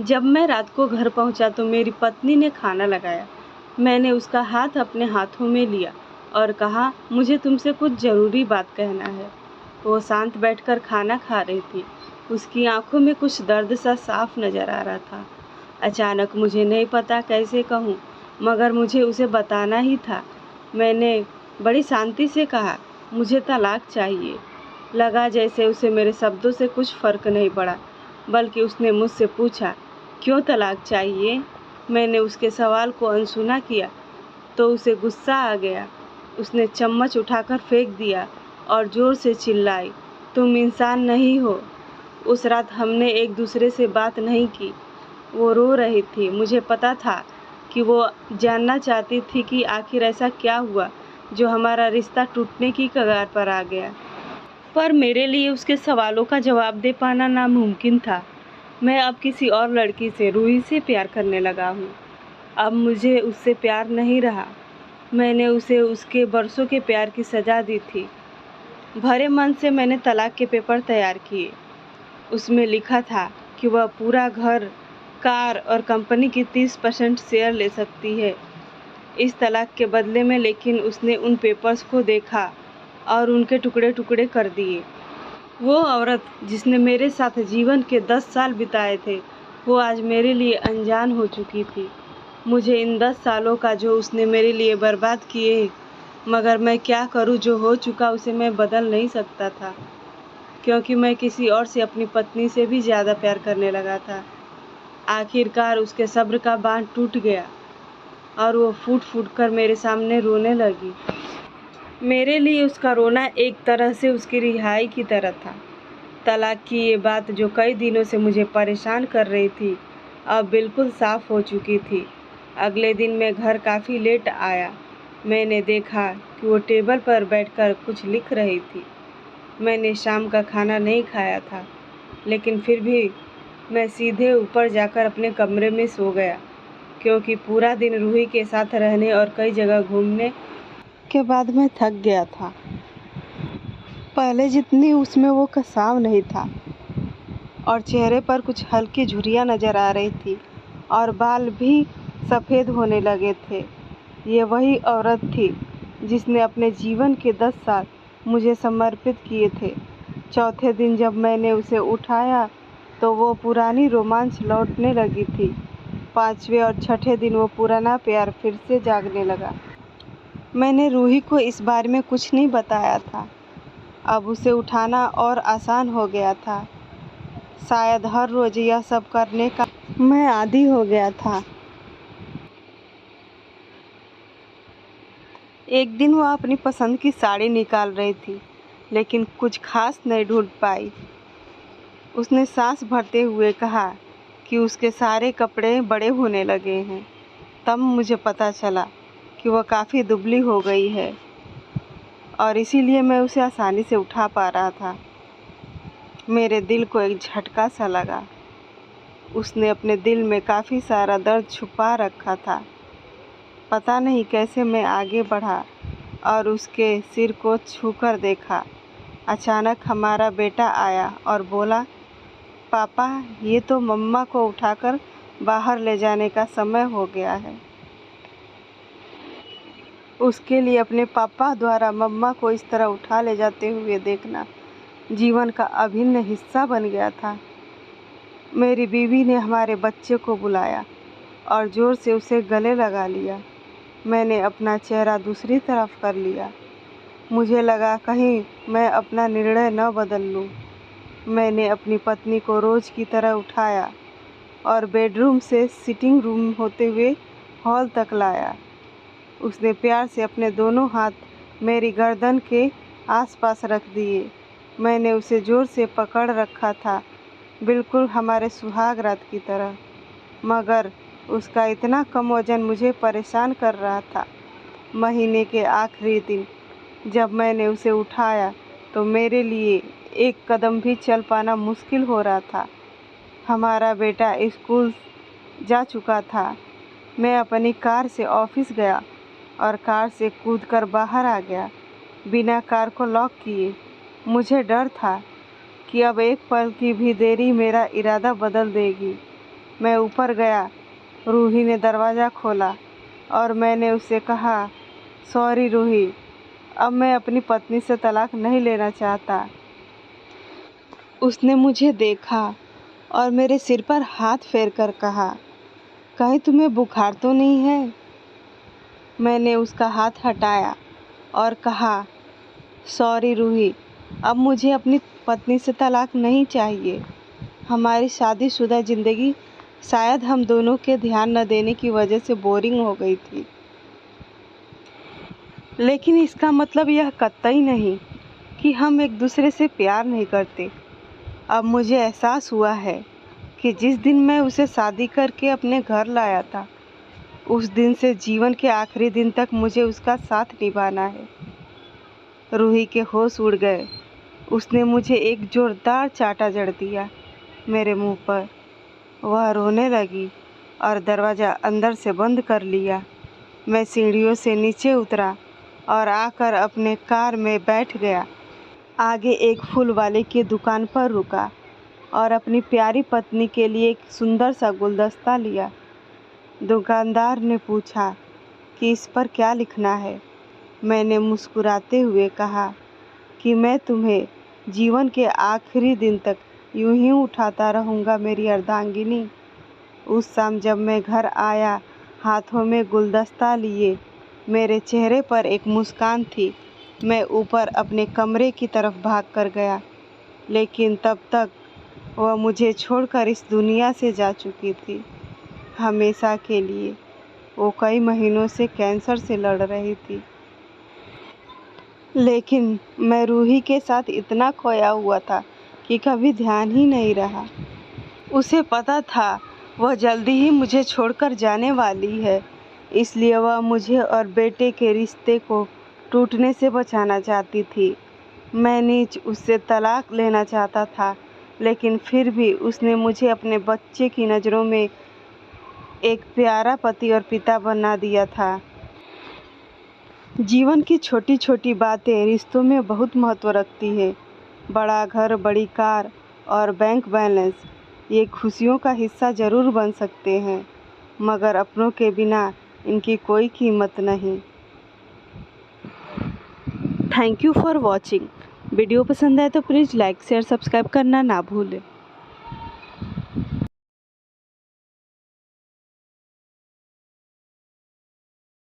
जब मैं रात को घर पहुंचा तो मेरी पत्नी ने खाना लगाया। मैंने उसका हाथ अपने हाथों में लिया और कहा, मुझे तुमसे कुछ ज़रूरी बात कहना है। वो शांत बैठकर खाना खा रही थी। उसकी आंखों में कुछ दर्द सा साफ नज़र आ रहा था। अचानक मुझे नहीं पता कैसे कहूँ, मगर मुझे उसे बताना ही था। मैंने बड़ी शांति से कहा, मुझे तलाक चाहिए। लगा जैसे उसे मेरे शब्दों से कुछ फ़र्क नहीं पड़ा, बल्कि उसने मुझसे पूछा, क्यों तलाक चाहिए? मैंने उसके सवाल को अनसुना किया तो उसे गुस्सा आ गया। उसने चम्मच उठाकर फेंक दिया और ज़ोर से चिल्लाई, तुम इंसान नहीं हो। उस रात हमने एक दूसरे से बात नहीं की। वो रो रही थी। मुझे पता था कि वो जानना चाहती थी कि आखिर ऐसा क्या हुआ जो हमारा रिश्ता टूटने की कगार पर आ गया। पर मेरे लिए उसके सवालों का जवाब दे पाना नामुमकिन था। मैं अब किसी और लड़की से, रूही से प्यार करने लगा हूँ। अब मुझे उससे प्यार नहीं रहा। मैंने उसे उसके बरसों के प्यार की सज़ा दी थी। भरे मन से मैंने तलाक के पेपर तैयार किए। उसमें लिखा था कि वह पूरा घर, कार और कंपनी की 30% शेयर ले सकती है इस तलाक के बदले में। लेकिन उसने उन पेपर्स को देखा और उनके टुकड़े टुकड़े कर दिए। वो औरत जिसने मेरे साथ जीवन के 10 साल बिताए थे, वो आज मेरे लिए अनजान हो चुकी थी। मुझे इन 10 सालों का जो उसने मेरे लिए बर्बाद किए, मगर मैं क्या करूं, जो हो चुका उसे मैं बदल नहीं सकता था, क्योंकि मैं किसी और से, अपनी पत्नी से भी ज़्यादा प्यार करने लगा था। आखिरकार उसके सब्र का बांध टूट गया और वो फूट फूट कर मेरे सामने रोने लगी। मेरे लिए उसका रोना एक तरह से उसकी रिहाई की तरह था। तलाक की ये बात जो कई दिनों से मुझे परेशान कर रही थी, अब बिल्कुल साफ हो चुकी थी। अगले दिन मैं घर काफ़ी लेट आया। मैंने देखा कि वो टेबल पर बैठकर कुछ लिख रही थी। मैंने शाम का खाना नहीं खाया था, लेकिन फिर भी मैं सीधे ऊपर जाकर अपने कमरे में सो गया, क्योंकि पूरा दिन रूही के साथ रहने और कई जगह घूमने के बाद मैं थक गया था। पहले जितनी उसमें वो कसाव नहीं था और चेहरे पर कुछ हल्की झुर्रियाँ नज़र आ रही थी और बाल भी सफ़ेद होने लगे थे। ये वही औरत थी जिसने अपने जीवन के 10 साल मुझे समर्पित किए थे। चौथे दिन जब मैंने उसे उठाया तो वो पुरानी रोमांच लौटने लगी थी। 5वें और 6ठे दिन वो पुराना प्यार फिर से जागने लगा। मैंने रूही को इस बारे में कुछ नहीं बताया था। अब उसे उठाना और आसान हो गया था। शायद हर रोज़ यह सब करने का मैं आदी हो गया था। एक दिन वह अपनी पसंद की साड़ी निकाल रही थी, लेकिन कुछ खास नहीं ढूंढ पाई। उसने सांस भरते हुए कहा कि उसके सारे कपड़े बड़े होने लगे हैं। तब मुझे पता चला कि वह काफ़ी दुबली हो गई है और इसीलिए मैं उसे आसानी से उठा पा रहा था। मेरे दिल को एक झटका सा लगा। उसने अपने दिल में काफ़ी सारा दर्द छुपा रखा था। पता नहीं कैसे मैं आगे बढ़ा और उसके सिर को छूकर देखा। अचानक हमारा बेटा आया और बोला, पापा, ये तो मम्मा को उठाकर बाहर ले जाने का समय हो गया है। उसके लिए अपने पापा द्वारा मम्मा को इस तरह उठा ले जाते हुए देखना जीवन का अभिन्न हिस्सा बन गया था। मेरी बीवी ने हमारे बच्चे को बुलाया और ज़ोर से उसे गले लगा लिया। मैंने अपना चेहरा दूसरी तरफ कर लिया। मुझे लगा कहीं मैं अपना निर्णय न बदल लूं। मैंने अपनी पत्नी को रोज़ की तरह उठाया और बेडरूम से सिटिंग रूम होते हुए हॉल तक लाया। उसने प्यार से अपने दोनों हाथ मेरी गर्दन के आसपास रख दिए। मैंने उसे ज़ोर से पकड़ रखा था, बिल्कुल हमारे सुहाग रात की तरह, मगर उसका इतना कम वजन मुझे परेशान कर रहा था। महीने के आखिरी दिन जब मैंने उसे उठाया तो मेरे लिए एक कदम भी चल पाना मुश्किल हो रहा था। हमारा बेटा स्कूल जा चुका था। मैं अपनी कार से ऑफिस गया और कार से कूदकर बाहर आ गया, बिना कार को लॉक किए। मुझे डर था कि अब एक पल की भी देरी मेरा इरादा बदल देगी। मैं ऊपर गया। रूही ने दरवाज़ा खोला और मैंने उससे कहा, सॉरी रूही, अब मैं अपनी पत्नी से तलाक नहीं लेना चाहता। उसने मुझे देखा और मेरे सिर पर हाथ फेर कर कहा, कहीं तुम्हें बुखार तो नहीं है? मैंने उसका हाथ हटाया और कहा, सॉरी रूही, अब मुझे अपनी पत्नी से तलाक नहीं चाहिए। हमारी शादीशुदा ज़िंदगी शायद हम दोनों के ध्यान न देने की वजह से बोरिंग हो गई थी, लेकिन इसका मतलब यह कतई नहीं कि हम एक दूसरे से प्यार नहीं करते। अब मुझे एहसास हुआ है कि जिस दिन मैं उसे शादी करके अपने घर लाया था, उस दिन से जीवन के आखिरी दिन तक मुझे उसका साथ निभाना है। रूही के होश उड़ गए। उसने मुझे एक जोरदार चांटा जड़ दिया मेरे मुंह पर। वह रोने लगी और दरवाज़ा अंदर से बंद कर लिया। मैं सीढ़ियों से नीचे उतरा और आकर अपने कार में बैठ गया। आगे एक फूल वाले की दुकान पर रुका और अपनी प्यारी पत्नी के लिए एक सुंदर सा गुलदस्ता लिया। दुकानदार ने पूछा कि इस पर क्या लिखना है। मैंने मुस्कुराते हुए कहा कि मैं तुम्हें जीवन के आखिरी दिन तक यूं ही उठाता रहूँगा मेरी अर्धांगिनी। उस शाम जब मैं घर आया, हाथों में गुलदस्ता लिए, मेरे चेहरे पर एक मुस्कान थी। मैं ऊपर अपने कमरे की तरफ भाग कर गया, लेकिन तब तक वह मुझे छोड़कर इस दुनिया से जा चुकी थी, हमेशा के लिए। वो कई महीनों से कैंसर से लड़ रही थी, लेकिन मैं रूही के साथ इतना खोया हुआ था कि कभी ध्यान ही नहीं रहा। उसे पता था वह जल्दी ही मुझे छोड़कर जाने वाली है, इसलिए वह मुझे और बेटे के रिश्ते को टूटने से बचाना चाहती थी। मैं नीच उससे तलाक लेना चाहता था, लेकिन फिर भी उसने मुझे अपने बच्चे की नज़रों में एक प्यारा पति और पिता बना दिया था। जीवन की छोटी छोटी बातें रिश्तों में बहुत महत्व रखती है। बड़ा घर, बड़ी कार और बैंक बैलेंस ये खुशियों का हिस्सा ज़रूर बन सकते हैं, मगर अपनों के बिना इनकी कोई कीमत नहीं। Thank you for watching. Video पसंद आए तो प्लीज़ लाइक शेयर सब्सक्राइब करना ना भूलें।